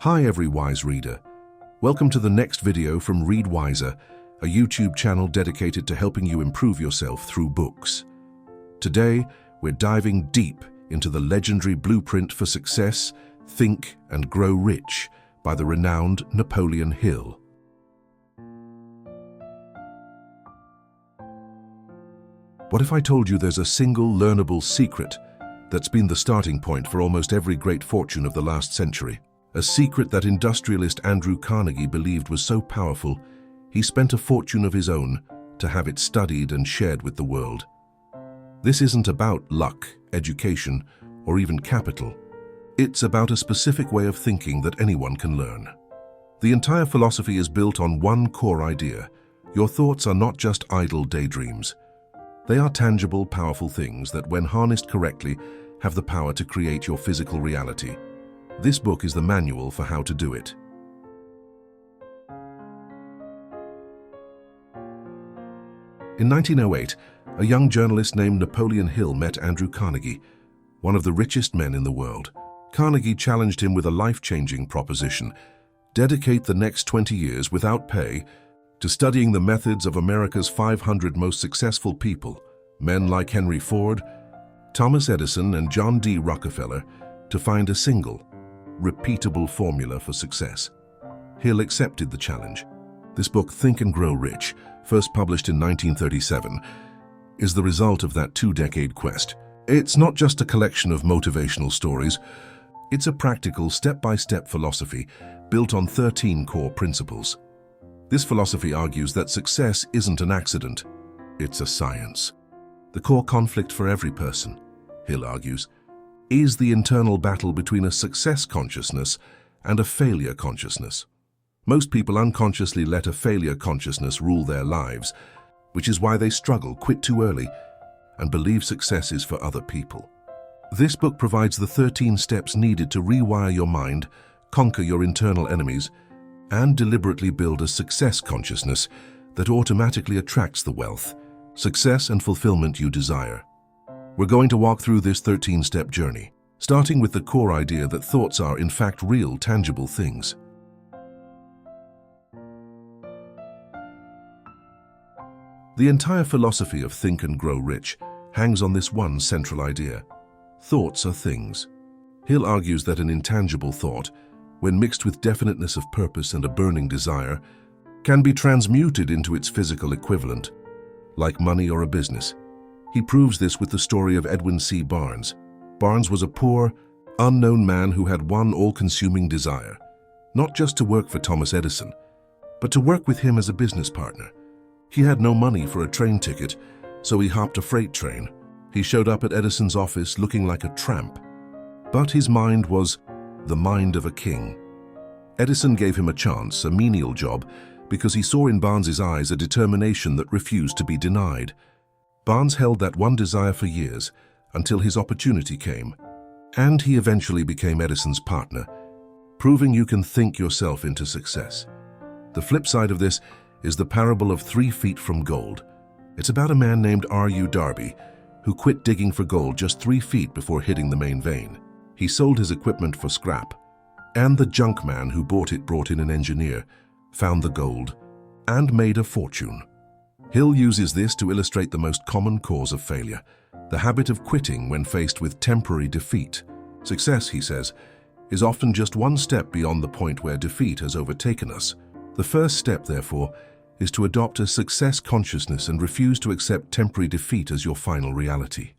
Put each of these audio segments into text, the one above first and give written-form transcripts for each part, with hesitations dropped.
Hi every wise reader. Welcome to the next video from Read Wiser, a YouTube channel dedicated to helping you improve yourself through books. Today, we're diving deep into the legendary blueprint for success, Think and Grow Rich by the renowned Napoleon Hill. What if I told you there's a single learnable secret that's been the starting point for almost every great fortune of the last century? A secret that industrialist Andrew Carnegie believed was so powerful, he spent a fortune of his own to have it studied and shared with the world. This isn't about luck, education, or even capital. It's about a specific way of thinking that anyone can learn. The entire philosophy is built on one core idea. Your thoughts are not just idle daydreams. They are tangible, powerful things that, when harnessed correctly, have the power to create your physical reality. This book is the manual for how to do it. In 1908, a young journalist named Napoleon Hill met Andrew Carnegie, one of the richest men in the world. Carnegie challenged him with a life-changing proposition: dedicate the next 20 years without pay to studying the methods of America's 500 most successful people, men like Henry Ford, Thomas Edison, and John D. Rockefeller, to find a single, repeatable formula for success. Hill accepted the challenge. This book, Think and Grow Rich, first published in 1937, is the result of that two-decade quest. It's not just a collection of motivational stories. It's a practical, step-by-step philosophy built on 13 core principles. This philosophy argues that success isn't an accident, it's a science. The core conflict for every person, Hill argues, is the internal battle between a success consciousness and a failure consciousness. Most people unconsciously let a failure consciousness rule their lives, which is why they struggle, quit too early, and believe success is for other people. This book provides the 13 steps needed to rewire your mind, conquer your internal enemies, and deliberately build a success consciousness that automatically attracts the wealth, success, and fulfillment you desire. We're going to walk through this 13-step journey, starting with the core idea that thoughts are, in fact, real, tangible things. The entire philosophy of Think and Grow Rich hangs on this one central idea: thoughts are things. Hill argues that an intangible thought, when mixed with definiteness of purpose and a burning desire, can be transmuted into its physical equivalent, like money or a business. He proves this with the story of Edwin C. Barnes. Barnes was a poor, unknown man who had one all-consuming desire, not just to work for Thomas Edison, but to work with him as a business partner. He had no money for a train ticket, so he hopped a freight train. He showed up at Edison's office looking like a tramp, but his mind was the mind of a king. Edison gave him a chance, a menial job, because he saw in Barnes's eyes a determination that refused to be denied. Barnes held that one desire for years, until his opportunity came, and he eventually became Edison's partner, proving you can think yourself into success. The flip side of this is the parable of 3 feet from gold. It's about a man named R.U. Darby, who quit digging for gold just 3 feet before hitting the main vein. He sold his equipment for scrap, and the junk man who bought it brought in an engineer, found the gold, and made a fortune. Hill uses this to illustrate the most common cause of failure: the habit of quitting when faced with temporary defeat. Success, he says, is often just one step beyond the point where defeat has overtaken us. The first step, therefore, is to adopt a success consciousness and refuse to accept temporary defeat as your final reality.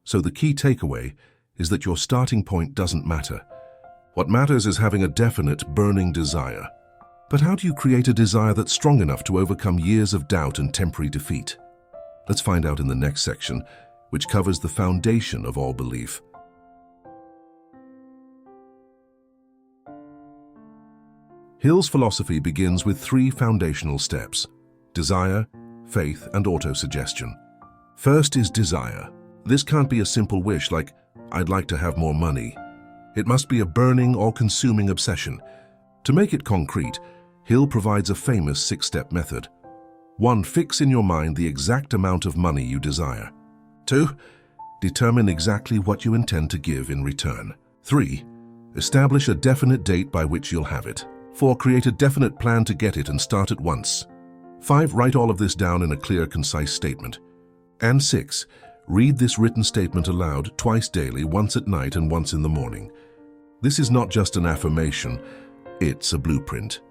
So the key takeaway is that your starting point doesn't matter. What matters is having a definite, burning desire. But how do you create a desire that's strong enough to overcome years of doubt and temporary defeat? Let's find out in the next section, which covers the foundation of all belief. Hill's philosophy begins with 3 foundational steps: desire, faith, and autosuggestion. First is desire. This can't be a simple wish like, "I'd like to have more money." It must be a burning, all-consuming obsession. To make it concrete, Hill provides a famous 6-step method. 1. Fix in your mind the exact amount of money you desire. 2. Determine exactly what you intend to give in return. 3. Establish a definite date by which you'll have it. 4. Create a definite plan to get it and start at once. 5. Write all of this down in a clear, concise statement. And 6. Read this written statement aloud twice daily, once at night and once in the morning. This is not just an affirmation, it's a blueprint.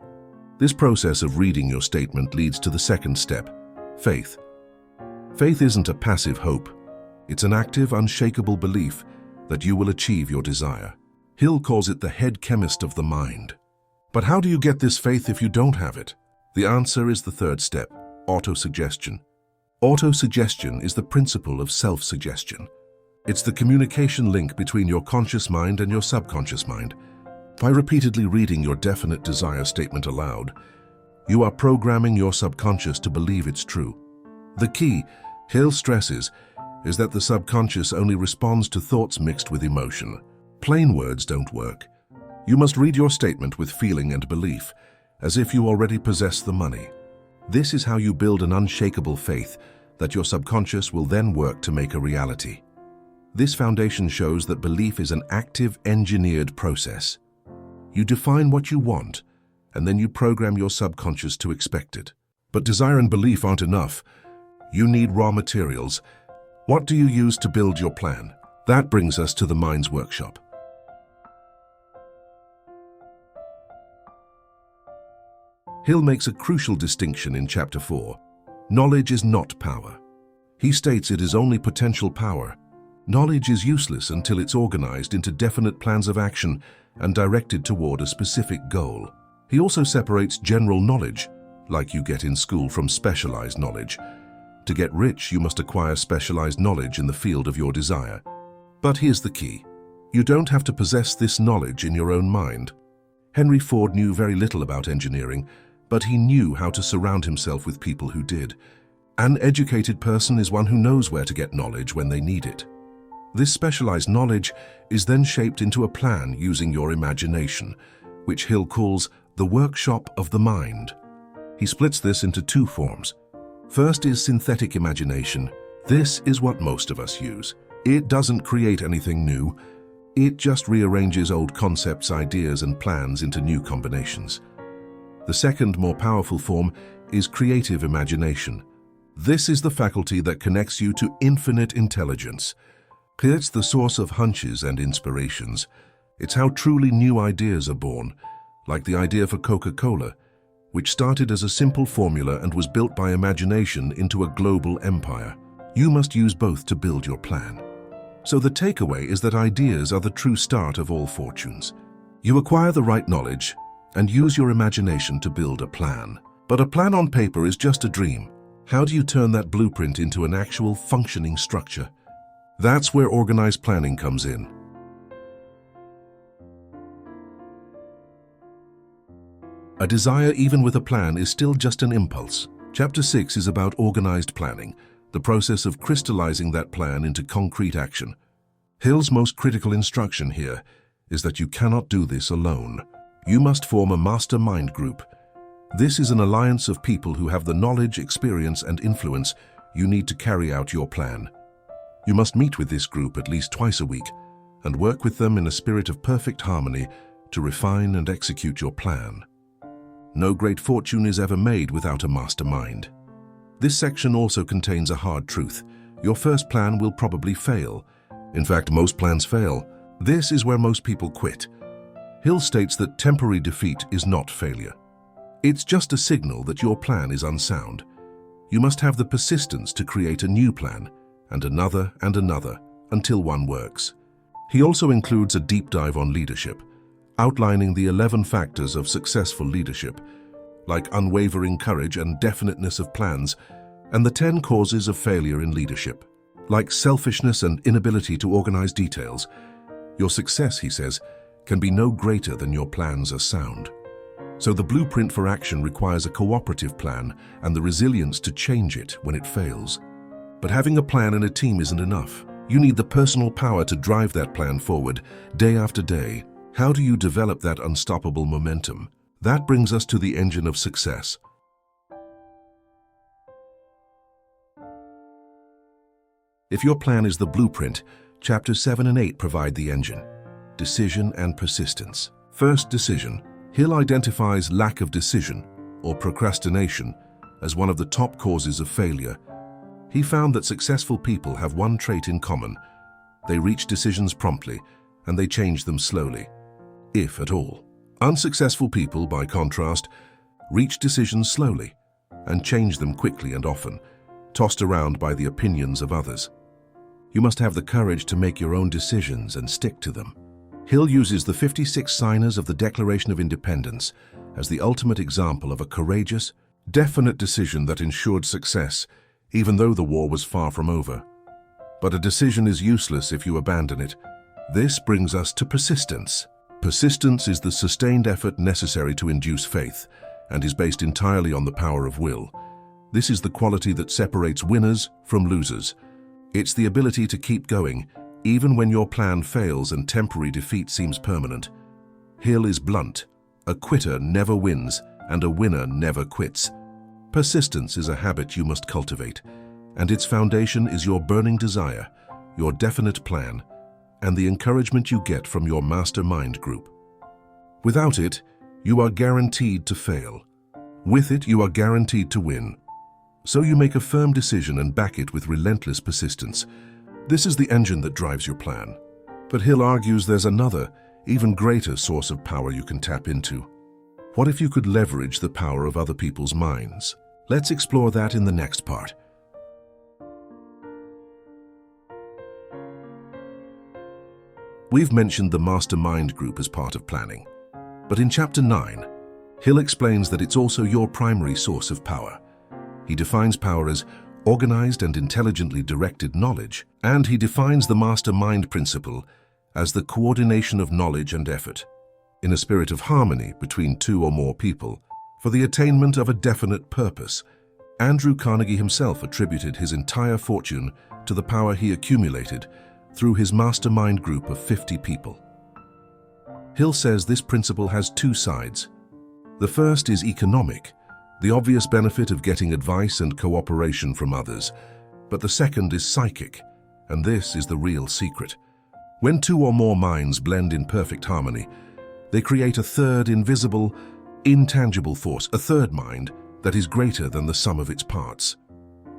This process of reading your statement leads to the second step, faith. Faith isn't a passive hope. It's an active, unshakable belief that you will achieve your desire. Hill calls it the head chemist of the mind. But how do you get this faith if you don't have it? The answer is the third step, autosuggestion. Autosuggestion is the principle of self-suggestion. It's the communication link between your conscious mind and your subconscious mind. By repeatedly reading your definite desire statement aloud, you are programming your subconscious to believe it's true. The key, Hill stresses, is that the subconscious only responds to thoughts mixed with emotion. Plain words don't work. You must read your statement with feeling and belief, as if you already possess the money. This is how you build an unshakable faith that your subconscious will then work to make a reality. This foundation shows that belief is an active, engineered process. You define what you want, and then you program your subconscious to expect it. But desire and belief aren't enough. You need raw materials. What do you use to build your plan? That brings us to the mind's workshop. Hill makes a crucial distinction in Chapter 4. Knowledge is not power. He states it is only potential power. Knowledge is useless until it's organized into definite plans of action and directed toward a specific goal. He also separates general knowledge, like you get in school, from specialized knowledge. To get rich, you must acquire specialized knowledge in the field of your desire. But here's the key. You don't have to possess this knowledge in your own mind. Henry Ford knew very little about engineering, but he knew how to surround himself with people who did. An educated person is one who knows where to get knowledge when they need it. This specialized knowledge is then shaped into a plan using your imagination, which Hill calls the workshop of the mind. He splits this into two forms. First is synthetic imagination. This is what most of us use. It doesn't create anything new. It just rearranges old concepts, ideas, and plans into new combinations. The second, more powerful form is creative imagination. This is the faculty that connects you to infinite intelligence. It's the source of hunches and inspirations. It's how truly new ideas are born, like the idea for Coca-Cola, which started as a simple formula and was built by imagination into a global empire. You must use both to build your plan. So the takeaway is that ideas are the true start of all fortunes. You acquire the right knowledge and use your imagination to build a plan. But a plan on paper is just a dream. How do you turn that blueprint into an actual functioning structure? That's where organized planning comes in. A desire, even with a plan, is still just an impulse. Chapter 6 is about organized planning, the process of crystallizing that plan into concrete action. Hill's most critical instruction here is that you cannot do this alone. You must form a mastermind group. This is an alliance of people who have the knowledge, experience, and influence you need to carry out your plan. You must meet with this group at least twice a week and work with them in a spirit of perfect harmony to refine and execute your plan. No great fortune is ever made without a mastermind. This section also contains a hard truth. Your first plan will probably fail. In fact, most plans fail. This is where most people quit. Hill states that temporary defeat is not failure. It's just a signal that your plan is unsound. You must have the persistence to create a new plan, and another, until one works. He also includes a deep dive on leadership, outlining the 11 factors of successful leadership, like unwavering courage and definiteness of plans, and the 10 causes of failure in leadership, like selfishness and inability to organize details. Your success, he says, can be no greater than your plans are sound. So the blueprint for action requires a cooperative plan and the resilience to change it when it fails. But having a plan and a team isn't enough. You need the personal power to drive that plan forward, day after day. How do you develop that unstoppable momentum? That brings us to the engine of success. If your plan is the blueprint, Chapters 7 and 8 provide the engine. decision, and persistence. First, decision. Hill identifies lack of decision, or procrastination, as one of the top causes of failure. He found that successful people have one trait in common. They reach decisions promptly, and they change them slowly, if at all. Unsuccessful people, by contrast, reach decisions slowly and change them quickly and often, tossed around by the opinions of others. You must have the courage to make your own decisions and stick to them. Hill uses the 56 signers of the Declaration of Independence as the ultimate example of a courageous, definite decision that ensured success, even though the war was far from over. But a decision is useless if you abandon it. This brings us to persistence. Persistence is the sustained effort necessary to induce faith, and is based entirely on the power of will. This is the quality that separates winners from losers. It's the ability to keep going, even when your plan fails and temporary defeat seems permanent. Hill is blunt. A quitter never wins, and a winner never quits. Persistence is a habit you must cultivate, and its foundation is your burning desire, your definite plan, and the encouragement you get from your mastermind group. Without it, you are guaranteed to fail. With it, you are guaranteed to win. So you make a firm decision and back it with relentless persistence. This is the engine that drives your plan. But Hill argues there's another, even greater source of power you can tap into. What if you could leverage the power of other people's minds? Let's explore that in the next part. We've mentioned the mastermind group as part of planning, but in Chapter 9, Hill explains that it's also your primary source of power. He defines power as organized and intelligently directed knowledge, and he defines the mastermind principle as the coordination of knowledge and effort, in a spirit of harmony between two or more people, for the attainment of a definite purpose. Andrew Carnegie himself attributed his entire fortune to the power he accumulated through his mastermind group of 50 people. Hill says this principle has two sides. The first is economic, the obvious benefit of getting advice and cooperation from others. But the second is psychic, and this is the real secret. When two or more minds blend in perfect harmony, they create a third invisible, intangible force, a third mind that is greater than the sum of its parts.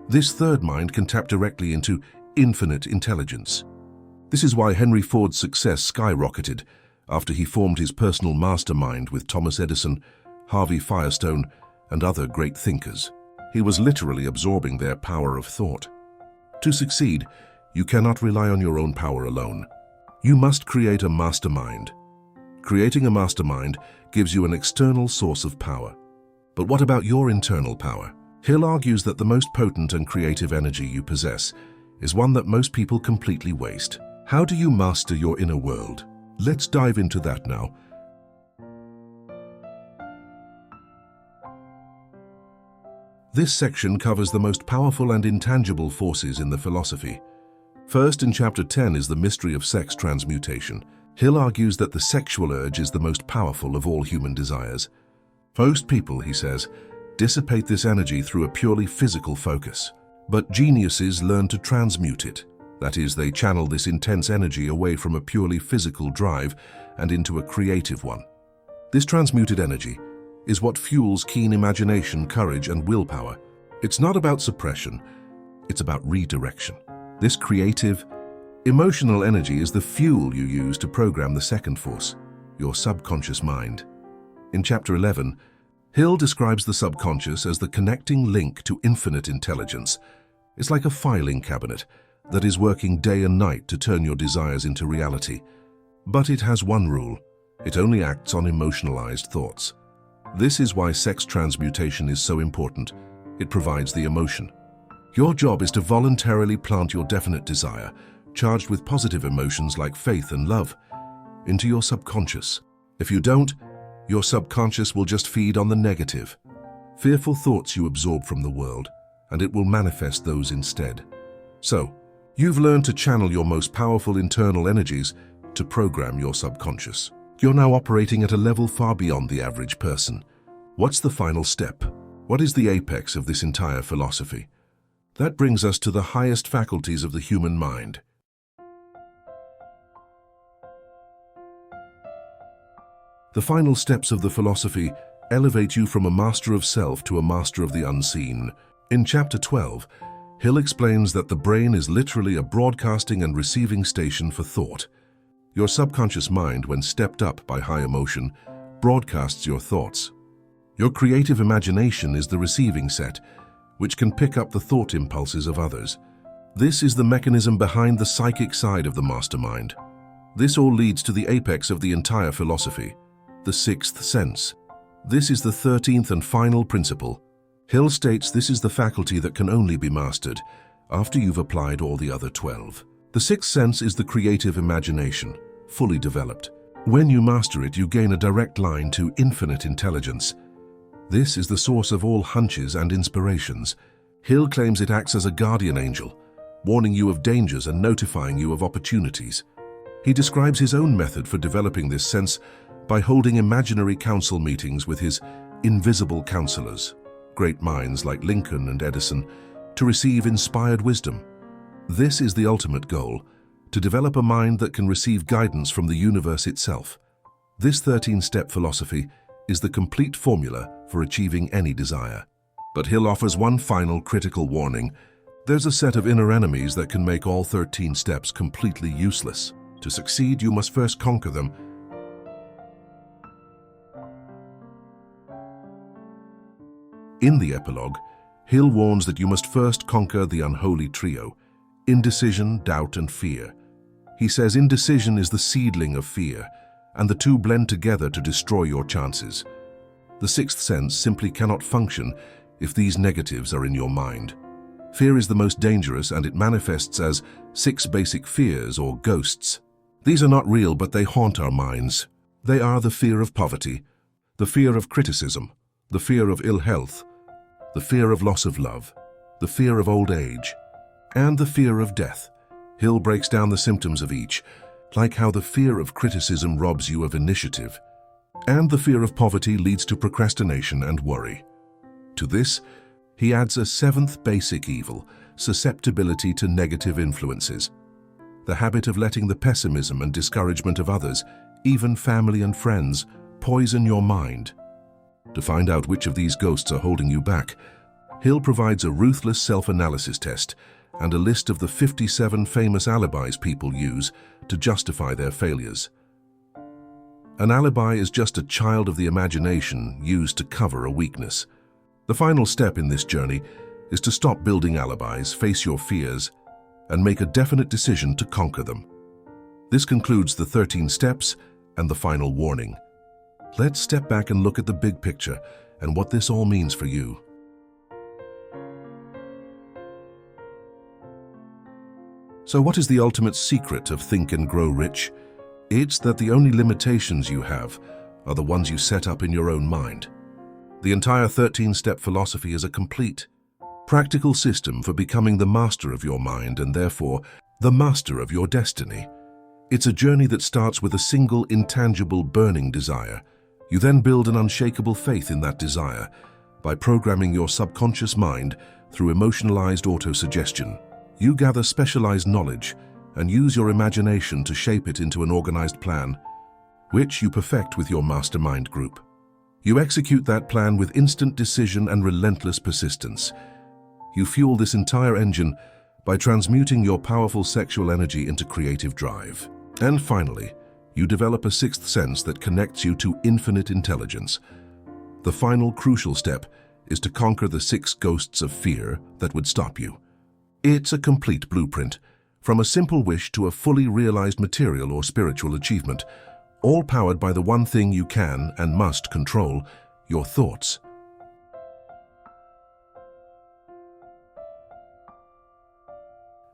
This third mind can tap directly into infinite intelligence. This is why Henry Ford's success skyrocketed after he formed his personal mastermind with Thomas Edison, Harvey Firestone, and other great thinkers. He was literally absorbing their power of thought. To succeed, you cannot rely on your own power alone. You must create a mastermind. Creating a mastermind gives you an external source of power. But what about your internal power? Hill argues that the most potent and creative energy you possess is one that most people completely waste. How do you master your inner world? Let's dive into that now. This section covers the most powerful and intangible forces in the philosophy. First, in Chapter 10 is the mystery of sex transmutation. Hill argues that the sexual urge is the most powerful of all human desires. Most people, he says, dissipate this energy through a purely physical focus. But geniuses learn to transmute it. That is, they channel this intense energy away from a purely physical drive and into a creative one. This transmuted energy is what fuels keen imagination, courage, and willpower. It's not about suppression, it's about redirection. This creative, emotional energy is the fuel you use to program the second force, your subconscious mind. In Chapter 11, Hill describes the subconscious as the connecting link to infinite intelligence. It's like a filing cabinet that is working day and night to turn your desires into reality. But it has one rule: it only acts on emotionalized thoughts. This is why sex transmutation is so important. It provides the emotion. Your job is to voluntarily plant your definite desire, charged with positive emotions like faith and love, into your subconscious. If you don't, your subconscious will just feed on the negative, fearful thoughts you absorb from the world, and it will manifest those instead. So, you've learned to channel your most powerful internal energies to program your subconscious. You're now operating at a level far beyond the average person. What's the final step? What is the apex of this entire philosophy? That brings us to the highest faculties of the human mind. The final steps of the philosophy elevate you from a master of self to a master of the unseen. In Chapter 12, Hill explains that the brain is literally a broadcasting and receiving station for thought. Your subconscious mind, when stepped up by high emotion, broadcasts your thoughts. Your creative imagination is the receiving set, which can pick up the thought impulses of others. This is the mechanism behind the psychic side of the mastermind. This all leads to the apex of the entire philosophy, the sixth sense. This is the 13th and final principle. Hill states this is the faculty that can only be mastered after you've applied all the other 12. The sixth sense is the creative imagination, fully developed. When you master it, you gain a direct line to infinite intelligence. This is the source of all hunches and inspirations. Hill claims it acts as a guardian angel, warning you of dangers and notifying you of opportunities. He describes his own method for developing this sense by holding imaginary council meetings with his invisible counselors, great minds like Lincoln and Edison, to receive inspired wisdom. This is the ultimate goal, to develop a mind that can receive guidance from the universe itself. This 13-step philosophy is the complete formula for achieving any desire. But Hill offers one final critical warning. There's a set of inner enemies that can make all 13 steps completely useless. To succeed, you must first conquer them. In the epilogue, Hill warns that you must first conquer the unholy trio: indecision, doubt, and fear. He says indecision is the seedling of fear, and the two blend together to destroy your chances. The sixth sense simply cannot function if these negatives are in your mind. Fear is the most dangerous, and it manifests as 6 basic fears or ghosts. These are not real, but they haunt our minds. They are the fear of poverty, the fear of criticism, the fear of ill health, the fear of loss of love, the fear of old age, and the fear of death. Hill breaks down the symptoms of each, like how the fear of criticism robs you of initiative, and the fear of poverty leads to procrastination and worry. To this, he adds a 7th basic evil: susceptibility to negative influences. The habit of letting the pessimism and discouragement of others, even family and friends, poison your mind. To find out which of these ghosts are holding you back, Hill provides a ruthless self-analysis test and a list of the 57 famous alibis people use to justify their failures. An alibi is just a child of the imagination used to cover a weakness. The final step in this journey is to stop building alibis, face your fears, and make a definite decision to conquer them. This concludes the 13 steps and the final warning. Let's step back and look at the big picture and what this all means for you. So what is the ultimate secret of Think and Grow Rich? It's that the only limitations you have are the ones you set up in your own mind. The entire 13-step philosophy is a complete, practical system for becoming the master of your mind and therefore the master of your destiny. It's a journey that starts with a single, intangible, burning desire. You then build an unshakable faith in that desire by programming your subconscious mind through emotionalized autosuggestion. You gather specialized knowledge and use your imagination to shape it into an organized plan, which you perfect with your mastermind group. You execute that plan with instant decision and relentless persistence. You fuel this entire engine by transmuting your powerful sexual energy into creative drive. And finally, you develop a 6th sense that connects you to infinite intelligence. The final crucial step is to conquer the 6 ghosts of fear that would stop you. It's a complete blueprint, from a simple wish to a fully realized material or spiritual achievement, all powered by the one thing you can and must control: your thoughts.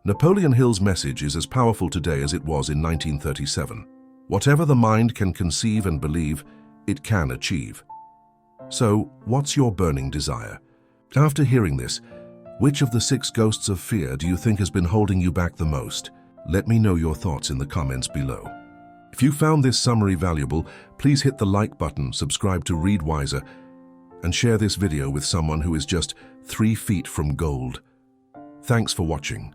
Napoleon Hill's message is as powerful today as it was in 1937. Whatever the mind can conceive and believe, it can achieve. So, what's your burning desire? After hearing this, which of the 6 ghosts of fear do you think has been holding you back the most? Let me know your thoughts in the comments below. If you found this summary valuable, please hit the like button, subscribe to Read Wiser, and share this video with someone who is just 3 feet from gold. Thanks for watching.